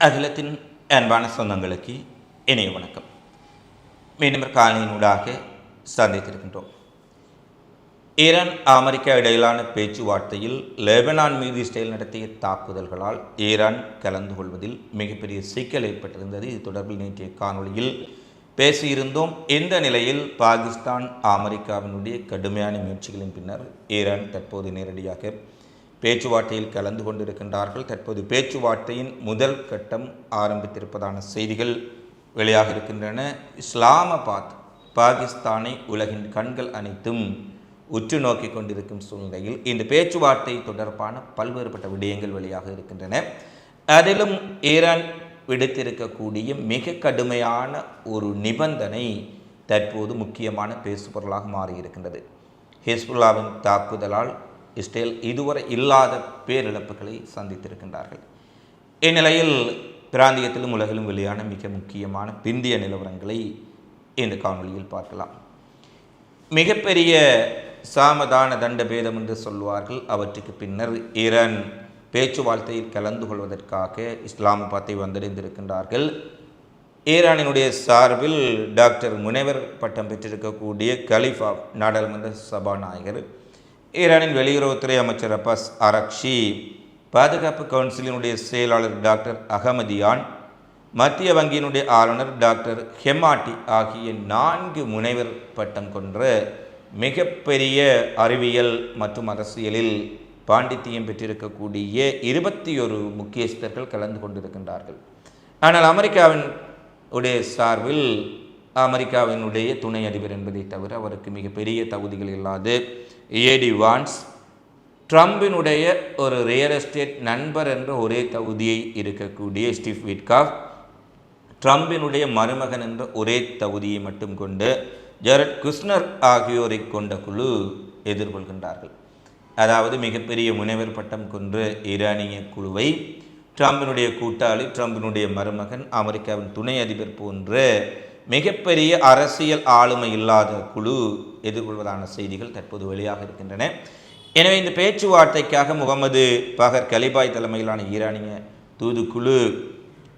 அகிலத்தின் அன்பான சொந்தங்களுக்கு இணைய வணக்கம். மீண்டும் காலையினூடாக சந்தித்திருக்கின்றோம். ஈரான் அமெரிக்கா இடையிலான பேச்சுவார்த்தையில் லெபனான் மீது இஸ்ரேல் நடத்திய தாக்குதல்களால் ஈரான் கலந்து கொள்வதில் மிகப்பெரிய சிக்கல் ஏற்பட்டிருந்தது. இது தொடர்பில் நேற்றைய காணொலியில் பேசியிருந்தோம். இந்த நிலையில் பாகிஸ்தான் அமெரிக்காவினுடைய கடுமையான முயற்சிகளின் பின்னர் ஈரான் தற்போது நேரடியாக பேச்சுவார்த்தையில் கலந்து கொண்டிருக்கின்றார்கள். தற்போது பேச்சுவார்த்தையின் முதல் கட்டம் ஆரம்பித்திருப்பதான செய்திகள் வெளியாக இருக்கின்றன. இஸ்லாமாபாத் பாகிஸ்தானை உலகின் கண்கள் அனைத்தும் உற்று நோக்கி கொண்டிருக்கும் சூழ்நிலையில் இந்த பேச்சுவார்த்தை தொடர்பான பல்வேறுபட்ட விடயங்கள் வெளியாக இருக்கின்றன. அதிலும் ஈரான் விடுத்திருக்கக்கூடிய மிக கடுமையான ஒரு நிபந்தனை தற்போது முக்கியமான பேசுபொருளாக மாறியிருக்கின்றது. ஹிஸ்புல்லாவின் தாக்குதலால் இஸ்ரேல் இதுவரை இல்லாத பேரிழப்புகளை சந்தித்திருக்கின்றார்கள். இந்நிலையில் பிராந்தியத்திலும் உலகிலும் வெளியான மிக முக்கியமான பிந்திய நிலவரங்களை இந்த காணொலியில் பார்க்கலாம். மிகப்பெரிய சாமதான தண்ட பேதம் என்று சொல்வார்கள். அவற்றுக்கு பின்னர் ஈரான் பேச்சுவார்த்தையில் கலந்து கொள்வதற்காக இஸ்லாமாபாத்தை வந்தடைந்திருக்கின்றார்கள். ஈரானினுடைய சார்பில் டாக்டர் முனைவர் பட்டம் பெற்றிருக்கக்கூடிய கலிஃபா நாடாளுமன்ற சபாநாயகர், ஈரானின் வெளியுறவுத்துறை அமைச்சர் அப்பாஸ் அரக்ஷி, பாதுகாப்பு கவுன்சிலினுடைய செயலாளர் டாக்டர் அகமதியான், மத்திய வங்கியினுடைய ஆளுநர் டாக்டர் ஹெமாட்டி ஆகிய 4 முனைவர் பட்டம் கொன்ற மிகப்பெரிய அறிவியல் மற்றும் அரசியலில் பாண்டித்தியம் பெற்றிருக்கக்கூடிய 21 முக்கியஸ்தர்கள் கலந்து கொண்டிருக்கின்றார்கள். ஆனால் அமெரிக்காவின் உடைய சார்பில் அமெரிக்காவினுடைய துணை அதிபர் என்பதை தவிர அவருக்கு மிகப்பெரிய தகுதிகள் இல்லாது ஏடி வான்ஸ், ட்ரம்பினுடைய ஒரு ரியல் எஸ்டேட் நண்பர் என்ற ஒரே தகுதியை இருக்கக்கூடிய ஸ்டீவ் விட்காஃப், ட்ரம்பினுடைய மருமகன் என்ற ஒரே தகுதியை மட்டும் கொண்டு ஜெரட் குஷ்னர் ஆகியோரை கொண்ட குழு எதிர்கொள்கின்றார்கள். அதாவது மிகப்பெரிய முனைவர் பட்டம் கொன்ற ஈரானிய குழுவை ட்ரம்பினுடைய கூட்டாளி, ட்ரம்பினுடைய மருமகன், அமெரிக்காவின் துணை அதிபர் போன்ற மிகப்பெரிய அரசியல் ஆளுமை இல்லாத குழு எதிர்கொள்வதான செய்திகள் தற்போது வெளியாக இருக்கின்றன. எனவே இந்த பேச்சுவார்த்தைக்காக முகமது பகர் கலிபாய் தலைமையிலான ஈரானிய தூதுக்குழு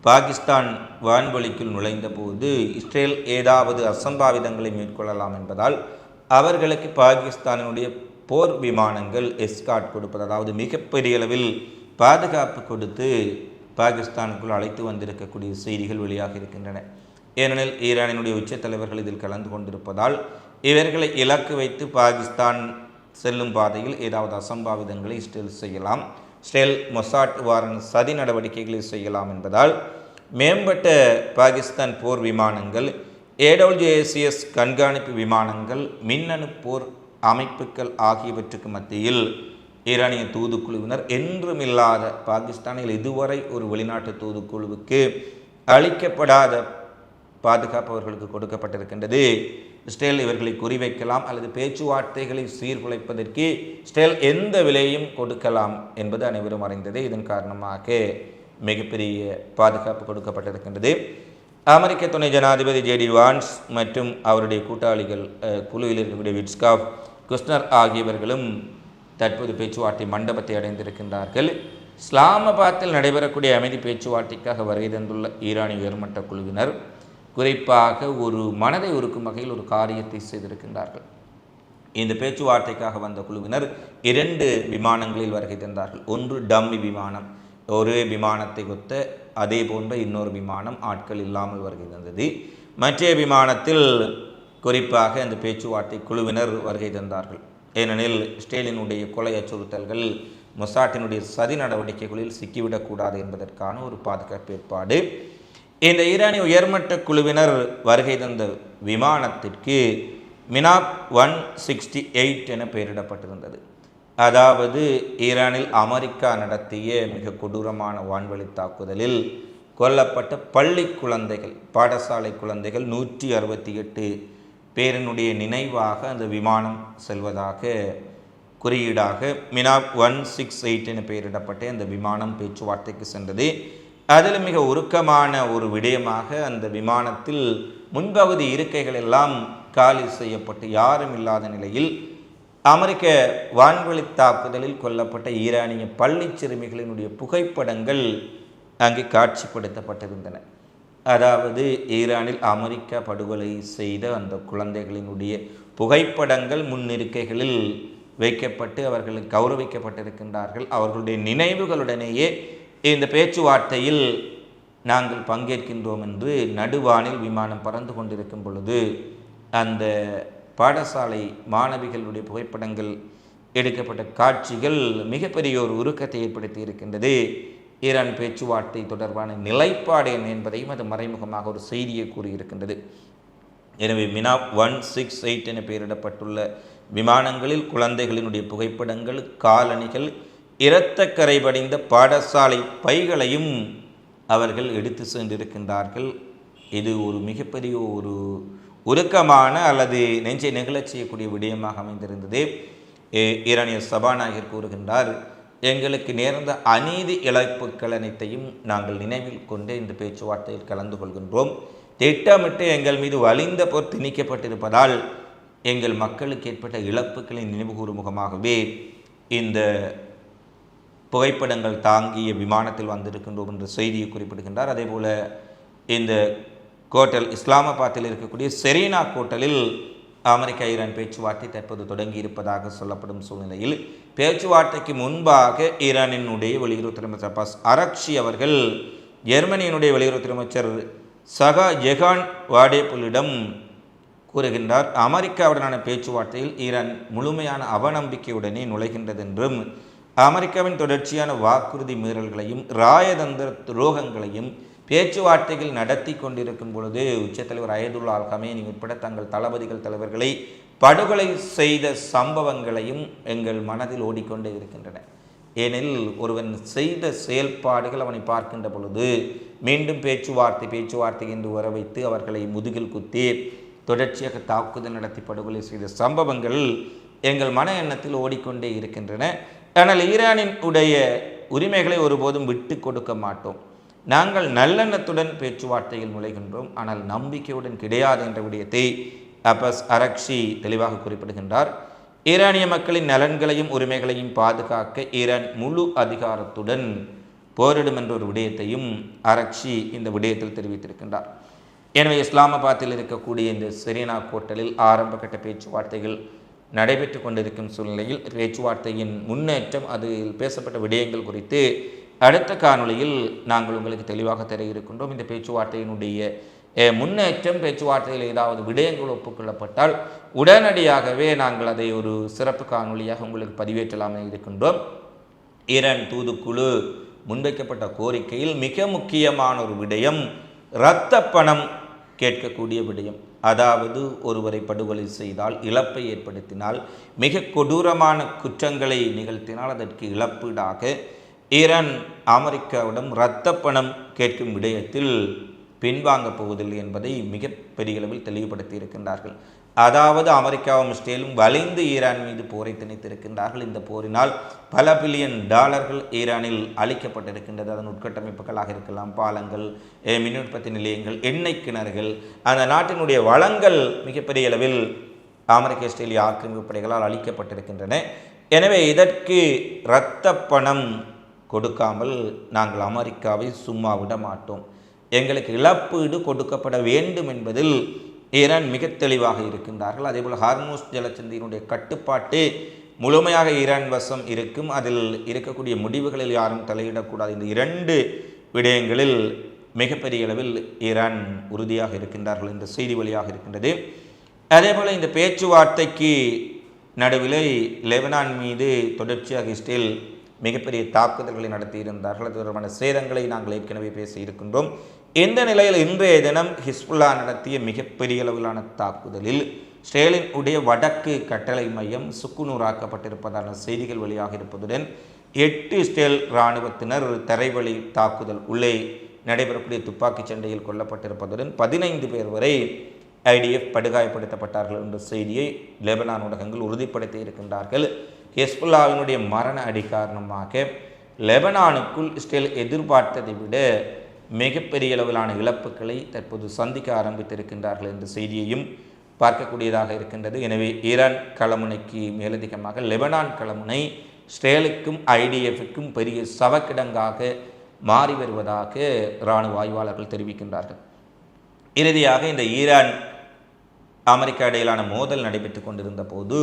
பாகிஸ்தான் வான்வெளிக்குள் நுழைந்த போது இஸ்ரேல் ஏதாவது அசம்பாவிதங்களை மேற்கொள்ளலாம் என்பதால் அவர்களுக்கு பாகிஸ்தானினுடைய போர் விமானங்கள் எஸ்கார்ட் கொடுப்பது, அதாவது மிகப்பெரிய அளவில் பாதுகாப்பு கொடுத்து பாகிஸ்தானுக்குள் அழைத்து வந்திருக்கக்கூடிய செய்திகள் வெளியாக இருக்கின்றன. ஏனெனில் ஈரானினுடைய உச்ச தலைவர்கள் இதில் கலந்து கொண்டிருப்பதால் இவர்களை இலக்கு வைத்து பாகிஸ்தான் செல்லும் பாதையில் ஏதாவது அசம்பாவிதங்களை இஸ்ரேல் செய்யலாம், இஸ்ரேல் மொசாட் வாரன் சதி நடவடிக்கைகளை செய்யலாம் என்பதால் மேம்பட்ட பாகிஸ்தான் போர் விமானங்கள், ஏடபிள்யூஏசிஎஸ் கண்காணிப்பு விமானங்கள், மின்னணு போர் அமைப்புகள் ஆகியவற்றுக்கு மத்தியில் ஈரானிய தூதுக்குழுவினர் என்றும் இல்லாத, பாகிஸ்தானில் இதுவரை ஒரு வெளிநாட்டு தூதுக்குழுவுக்கு அளிக்கப்படாத பாதுகாப்பு அவர்களுக்கு கொடுக்கப்பட்டிருக்கின்றது. இஸ்ரேல் இவர்களை குறிவைக்கலாம் அல்லது பேச்சுவார்த்தைகளை சீர்குலைப்பதற்கு இஸ்ரேல் எந்த விலையும் கொடுக்கலாம் என்பது அனைவரும் அறிந்தது. இதன் காரணமாக மிகப்பெரிய பாதுகாப்பு கொடுக்கப்பட்டிருக்கின்றது. அமெரிக்க துணை ஜனாதிபதி ஜேடி வான்ஸ் மற்றும் அவருடைய கூட்டாளிகள் குழுவில் இருக்கக்கூடிய விட்காஃப், குஷ்னர் ஆகியவர்களும் தற்போது பேச்சுவார்த்தை மண்டபத்தை அடைந்திருக்கின்றார்கள். இஸ்லாமாபாத்தில் நடைபெறக்கூடிய அமைதி பேச்சுவார்த்தைக்காக வருகை தந்துள்ள ஈரானிய உயர்மட்ட குழுவினர் குறிப்பாக ஒரு மனதை உருக்கும் வகையில் ஒரு காரியத்தை செய்திருக்கின்றார்கள். இந்த பேச்சுவார்த்தைக்காக வந்த குழுவினர் 2 விமானங்களில் வருகை தந்தார்கள். ஒன்று டம்மி விமானம், ஒரே விமானத்தை ஒத்த அதே போன்ற இன்னொரு விமானம் ஆட்கள் இல்லாமல் வருகை தந்தது. மற்ற விமானத்தில் குறிப்பாக இந்த பேச்சுவார்த்தை குழுவினர் வருகை தந்தார்கள். ஏனெனில் இஸ்ரேலினுடைய கொலை அச்சுறுத்தல்கள், மொசாட்டினுடைய சதி நடவடிக்கைகளில் சிக்கிவிடக்கூடாது என்பதற்கான ஒரு பாதுகாப்பு ஏற்பாடு. இந்த ஈரானிய உயர்மட்ட குழுவினர் வருகை தந்த விமானத்திற்கு மினாப் 168 என பெயரிடப்பட்டிருந்தது. அதாவது ஈரானில் அமெரிக்கா நடத்திய மிக கொடூரமான வான்வெளி தாக்குதலில் கொல்லப்பட்ட பள்ளி குழந்தைகள், பாடசாலை குழந்தைகள் 168 பேரினுடைய நினைவாக அந்த விமானம் செல்வதாக குறியீடாக மினாப் 168 என பெயரிடப்பட்ட அந்த விமானம் பேச்சுவார்த்தைக்கு சென்றது. அதில் மிக உருக்கமான ஒரு விடயமாக அந்த விமானத்தில் முன்பகுதி இருக்கைகள் எல்லாம் காலி செய்யப்பட்டு யாரும் இல்லாத நிலையில் அமெரிக்க வான்வெளி தாக்குதலில் கொல்லப்பட்ட ஈரானிய பள்ளி சிறுமிகளினுடைய புகைப்படங்கள் அங்கே காட்சிப்படுத்தப்பட்டிருந்தன. அதாவது ஈரானில் அமெரிக்கா படுகொலை செய்த அந்த குழந்தைகளினுடைய புகைப்படங்கள் முன்னிருக்கைகளில் வைக்கப்பட்டு அவர்கள் கௌரவிக்கப்பட்டிருக்கின்றார்கள். அவர்களுடைய நினைவுகளுடனேயே இந்த பேச்சுவார்த்தையில் நாங்கள் பங்கேற்கின்றோம் என்று நடுவானில் விமானம் பறந்து கொண்டிருக்கும் பொழுது அந்த பாடசாலை மாணவிகளுடைய புகைப்படங்கள் எடுக்கப்பட்ட காட்சிகள் மிகப்பெரிய ஒரு உருக்கத்தை ஏற்படுத்தி இருக்கின்றது. ஈரான் பேச்சுவார்த்தை தொடர்பான நிலைப்பாடு என்ன என்பதையும் அது மறைமுகமாக ஒரு செய்தியை கூறியிருக்கின்றது. எனவே மினா 168 என பெயரிடப்பட்டுள்ள விமானங்களில் குழந்தைகளினுடைய புகைப்படங்கள், காலணிகள், இரத்தக்கரை படிந்த பாடசாலை பைகளையும் அவர்கள் எடுத்து சென்றிருக்கின்றார்கள். இது ஒரு மிகப்பெரிய ஒரு உருக்கமான அல்லது நெஞ்சை நெகிழச் செய்யக்கூடிய விடயமாக அமைந்திருந்தது. ஈரானிய சபாநாயகர் கூறுகின்றார், எங்களுக்கு நேர்ந்த அநீதி இழப்புகள் அனைத்தையும் நாங்கள் நினைவில் கொண்டு இந்த பேச்சுவார்த்தையில் கலந்து கொள்கின்றோம். திட்டமிட்டு எங்கள் மீது வலிந்த போர் திணிக்கப்பட்டிருப்பதால் எங்கள் மக்களுக்கு ஏற்பட்ட இழப்புகளை நினைவுகூறும் முகமாகவே இந்த புகைப்படங்கள் தாங்கிய விமானத்தில் வந்திருக்கின்றோம் என்ற செய்தியை குறிப்பிடுகின்றார். அதே போல் இந்த கோட்டல் இஸ்லாமாபாத்தில் இருக்கக்கூடிய செரீனா கோட்டலில் அமெரிக்கா ஈரான் பேச்சுவார்த்தை தற்போது தொடங்கி இருப்பதாக சொல்லப்படும் சூழ்நிலையில் பேச்சுவார்த்தைக்கு முன்பாக ஈரானினுடைய வெளியுறவுத்துறை அமைச்சர் அப்பாஸ் அரக்ஷி அவர்கள் ஜெர்மனியினுடைய வெளியுறவுத்துறை அமைச்சர் சகா ஜெகான் வாடேப்புலிடம் கூறுகின்றார், அமெரிக்காவுடனான பேச்சுவார்த்தையில் ஈரான் முழுமையான அவநம்பிக்கையுடனே நுழைகின்றது என்றும் அமெரிக்காவின் தொடர்ச்சியான வாக்குறுதி மீறல்களையும் இராயதந்திர துரோகங்களையும் பேச்சுவார்த்தைகள் நடத்தி கொண்டிருக்கும் பொழுது உச்சத்தலைவர் அயதுல்லா அல் கமேனி உட்பட தங்கள் தளபதிகள் தலைவர்களை படுகொலை செய்த சம்பவங்களையும் எங்கள் மனதில் ஓடிக்கொண்டே இருக்கின்றன. ஏனெனில் ஒருவன் செய்த செயல்பாடுகள் அவனை பார்க்கின்ற பொழுது மீண்டும் பேச்சுவார்த்தை என்று வர வைத்து அவர்களை முதுகில் குத்தி தொடர்ச்சியாக தாக்குதல் நடத்தி படுகொலை செய்த சம்பவங்கள் எங்கள் மன எண்ணத்தில் ஓடிக்கொண்டே இருக்கின்றன. ஆனால் ஈரானின் உடைய உரிமைகளை ஒருபோதும் விட்டு கொடுக்க மாட்டோம். நாங்கள் நல்லெண்ணத்துடன் பேச்சுவார்த்தையில் நுழைகின்றோம், ஆனால் நம்பிக்கையுடன் கிடையாது என்ற விடயத்தை அப்பாஸ் அரக்ஷி தெளிவாக குறிப்பிடுகின்றார். ஈரானிய மக்களின் நலன்களையும் உரிமைகளையும் பாதுகாக்க ஈரான் முழு அதிகாரத்துடன் போரிடும் என்ற ஒரு விடயத்தையும் அரக்ஷி இந்த விடயத்தில் தெரிவித்திருக்கின்றார். எனவே இஸ்லாமாபாத்தில் இருக்கக்கூடிய இந்த செரீனா கோட்டலில் ஆரம்ப கட்ட பேச்சுவார்த்தைகள் நடைபெற்று கொண்டிருக்கும் சூழ்நிலையில் பேச்சுவார்த்தையின் முன்னேற்றம், அதில் பேசப்பட்ட விடயங்கள் குறித்து அடுத்த காணொளியில் நாங்கள் உங்களுக்கு தெளிவாக தர இருக்கின்றோம். இந்த பேச்சுவார்த்தையினுடைய முன்னேற்றம், பேச்சுவார்த்தையில் ஏதாவது விடயங்கள் ஒப்புக்கொள்ளப்பட்டால் உடனடியாகவே நாங்கள் அதை ஒரு சிறப்பு காணொளியாக உங்களுக்கு பதிவேற்றலாமே இருக்கின்றோம். ஈரான் தூதுக்குழு முன்வைக்கப்பட்ட கோரிக்கையில் மிக முக்கியமான ஒரு விடயம் இரத்த பணம் கேட்கக்கூடிய விடயம். அதாவது ஒருவரை படுகொலை செய்தால், இழப்பை ஏற்படுத்தினால், மிக கொடூரமான குற்றங்களை நிகழ்த்தினால் அதற்கு இழப்பீடாக ஈரான் அமெரிக்காவிடம் இரத்த பணம் கேட்கும் விடயத்தில் பின்வாங்கப் போவதில்லை என்பதை மிக பெரிய அளவில் தெளிவுபடுத்தி இருக்கின்றார்கள். அதாவது அமெரிக்காவும் இஸ்ரேலும் வலிந்து ஈரான் மீது போரை திணித்திருக்கின்றார்கள். இந்த போரினால் பல பில்லியன் டாலர்கள் ஈரானில் அளிக்கப்பட்டிருக்கின்றது. அதன் உட்கட்டமைப்புகளாக இருக்கலாம், பாலங்கள், மின் உற்பத்தி நிலையங்கள், எண்ணெய் கிணறுகள், அந்த நாட்டினுடைய வளங்கள் மிகப்பெரிய அளவில் அமெரிக்க இஸ்ரேலிய ஆக்கிரமிப்பு படைகளால் அளிக்கப்பட்டிருக்கின்றன. எனவே இதற்கு இரத்த பணம் கொடுக்காமல் நாங்கள் அமெரிக்காவை சும்மா விட மாட்டோம். எங்களுக்கு இழப்பீடு கொடுக்கப்பட வேண்டும் என்பதில் ஈரான் மிக தெளிவாக இருக்கின்றார்கள். அதேபோல் ஹார்மூஸ் ஜலசந்தியினுடைய கட்டுப்பாட்டு முழுமையாக ஈரான் வசம் இருக்கும். அதில் இருக்கக்கூடிய முடிவுகளில் யாரும் தலையிடக்கூடாது. இந்த இரண்டு விடயங்களில் மிகப்பெரிய அளவில் ஈரான் உறுதியாக இருக்கின்றார்கள் என்ற செய்தி வழியாக இருக்கின்றது. அதேபோல் இந்த பேச்சுவார்த்தைக்கு நடுவில் லெபனான் மீது தொடர்ச்சியாக இஸ்ரேல் மிகப்பெரிய தாக்குதல்களை நடத்தியிருந்தார்கள். அது தொடர்பான சேதங்களை நாங்கள் ஏற்கனவே பேசி இருக்கின்றோம். இந்த நிலையில் இன்றைய தினம் ஹிஸ்புல்லா நடத்திய மிகப்பெரிய அளவிலான தாக்குதலில் இஸ்ரேலின் உடைய வடக்கு கட்டளை மையம் சுக்குநூறாக்கப்பட்டிருப்பதான செய்திகள் வெளியாக இருப்பதுடன் 8 இஸ்ரேல் இராணுவத்தினர் தரைவழி தாக்குதல் உள்ளே நடைபெறக்கூடிய துப்பாக்கிச் சண்டையில் கொல்லப்பட்டிருப்பதுடன் 15 பேர் வரை ஐடிஎஃப் படுகாயப்படுத்தப்பட்டார்கள் என்ற செய்தியை லெபனான் ஊடகங்கள் உறுதிப்படுத்தி இருக்கின்றார்கள். ஹிஸ்புல்லாவினுடைய மரண அடி காரணமாக லெபனானுக்குள் இஸ்ரேல் எதிர்பார்த்ததை விட மிகப்பெரிய அளவிலான இழப்புகளை தற்போது சந்திக்க ஆரம்பித்திருக்கின்றார்கள் என்ற செய்தியையும் பார்க்கக்கூடியதாக இருக்கின்றது. எனவே ஈரான் களமுனைக்கு மேலதிகமாக லெபனான் களமுனை இஸ்ரேலுக்கும் ஐடிஎஃப்க்கும் பெரிய சவக்கிடங்காக மாறி வருவதாக இராணுவ ஆய்வாளர்கள் தெரிவிக்கின்றார்கள். இறுதியாக இந்த ஈரான் அமெரிக்கா இடையிலான மோதல் நடைபெற்று கொண்டிருந்த போது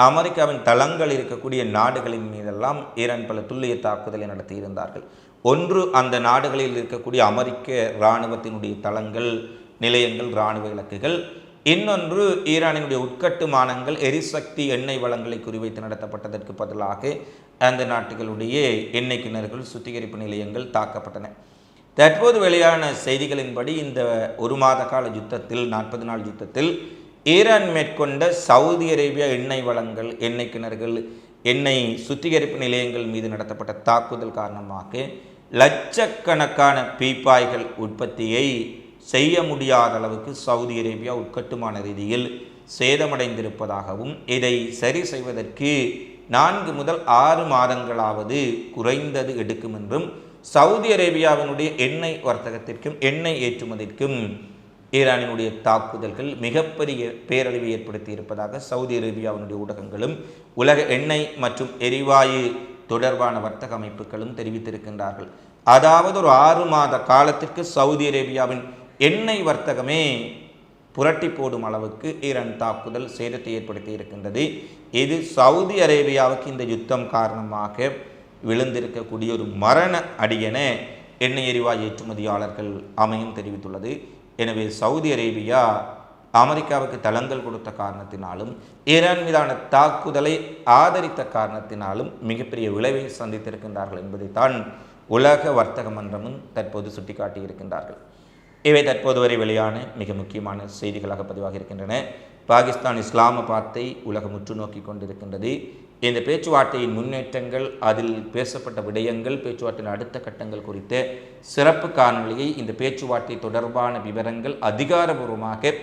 அமெரிக்காவின் தளங்கள் இருக்கக்கூடிய நாடுகளின் மீதெல்லாம் ஈரான் பல துல்லிய தாக்குதலை நடத்தியிருந்தார்கள். ஒன்று, அந்த நாடுகளில் இருக்கக்கூடிய அமெரிக்க இராணுவத்தினுடைய தளங்கள், நிலையங்கள், இராணுவ இலக்குகள். இன்னொன்று, ஈரானினுடைய உட்கட்டுமானங்கள், எரிசக்தி, எண்ணெய் வளங்களை குறிவைத்து நடத்தப்பட்டதற்கு பதிலாக அந்த நாட்டுகளுடைய எண்ணெய் கிணறுகள், சுத்திகரிப்பு நிலையங்கள் தாக்கப்பட்டன. தற்போது வெளியான செய்திகளின்படி இந்த ஒரு மாத கால யுத்தத்தில், 40 நாள் யுத்தத்தில் ஈரான் மேற்கொண்ட சவுதி அரேபியா எண்ணெய் வளங்கள், எண்ணெய் கிணறுகள், எண்ணெய் சுத்திகரிப்பு நிலையங்கள் மீது நடத்தப்பட்ட தாக்குதல் காரணமாக லட்சக்கணக்கான பீப்பாய்கள் உற்பத்தியை செய்ய முடியாத அளவுக்கு சவுதி அரேபியா உட்கட்டுமான ரீதியில் சேதமடைந்திருப்பதாகவும், இதை சரி செய்வதற்கு 4 முதல் 6 மாதங்களாவது குறைந்தது எடுக்கும் என்றும், சவுதி அரேபியாவினுடைய எண்ணெய் வர்த்தகத்திற்கும் எண்ணெய் ஏற்றுமதிக்கும் ஈரானினுடைய தாக்குதல்கள் மிகப்பெரிய பேரழிவை ஏற்படுத்தி இருப்பதாக சவுதி அரேபியாவினுடைய ஊடகங்களும் உலக எண்ணெய் மற்றும் எரிவாயு தொடர்பான வர்த்தக அமைப்புகளும் தெரிவித்திருக்கின்றார்கள். அதாவது ஒரு 6 மாத காலத்திற்கு சவுதி அரேபியாவின் எண்ணெய் வர்த்தகமே புரட்டி போடும் அளவுக்கு ஈரான் தாக்குதல் சேதத்தை ஏற்படுத்தி இருக்கின்றது. இது சவுதி அரேபியாவுக்கு இந்த யுத்தம் காரணமாக விழுந்திருக்கக்கூடிய ஒரு மரண அடியென எண்ணெய் எரிவாயு ஏற்றுமதியாளர்கள் அமையும் தெரிவித்துள்ளது. எனவே சவுதி அரேபியா அமெரிக்காவுக்கு தளங்கள் கொடுத்த காரணத்தினாலும், ஈரான் மீதான தாக்குதலை ஆதரித்த காரணத்தினாலும் மிகப்பெரிய விளைவை சந்தித்திருக்கின்றார்கள் என்பதைத்தான் உலக வர்த்தக மன்றமும் தற்போது சுட்டிக்காட்டியிருக்கின்றார்கள். இவை தற்போது வரை வெளியான மிக முக்கியமான செய்திகளாக பதிவாக இருக்கின்றன. பாகிஸ்தான் இஸ்லாமாபாத்தை உலகம் உற்று நோக்கி கொண்டிருக்கின்றது. இந்த பேச்சுவார்த்தையின் முன்னேற்றங்கள், அதில் பேசப்பட்ட விடயங்கள், பேச்சுவார்த்தையின் அடுத்த கட்டங்கள் குறித்த சிறப்பு காணொலியை, இந்த பேச்சுவார்த்தை தொடர்பான விவரங்கள் அதிகாரபூர்வமாக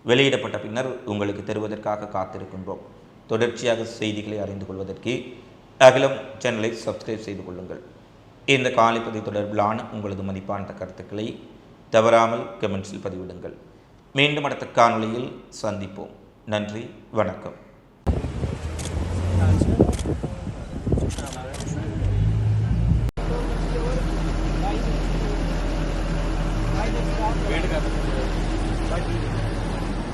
வெளியிடப்பட்ட பின்னர் உங்களுக்கு தருவதற்காக காத்திருக்கின்றோம். தொடர்ச்சியாக செய்திகளை அறிந்து கொள்வதற்கு அகிலம் சேனலை சப்ஸ்கிரைப் செய்து கொள்ளுங்கள். இந்த காலைப்பதி தொடர்பிலான உங்களது மதிப்பான கருத்துக்களை தவறாமல் கமெண்ட்ஸில் பதிவிடுங்கள். மீண்டும் அடுத்த காணொலியில் சந்திப்போம். நன்றி, வணக்கம்.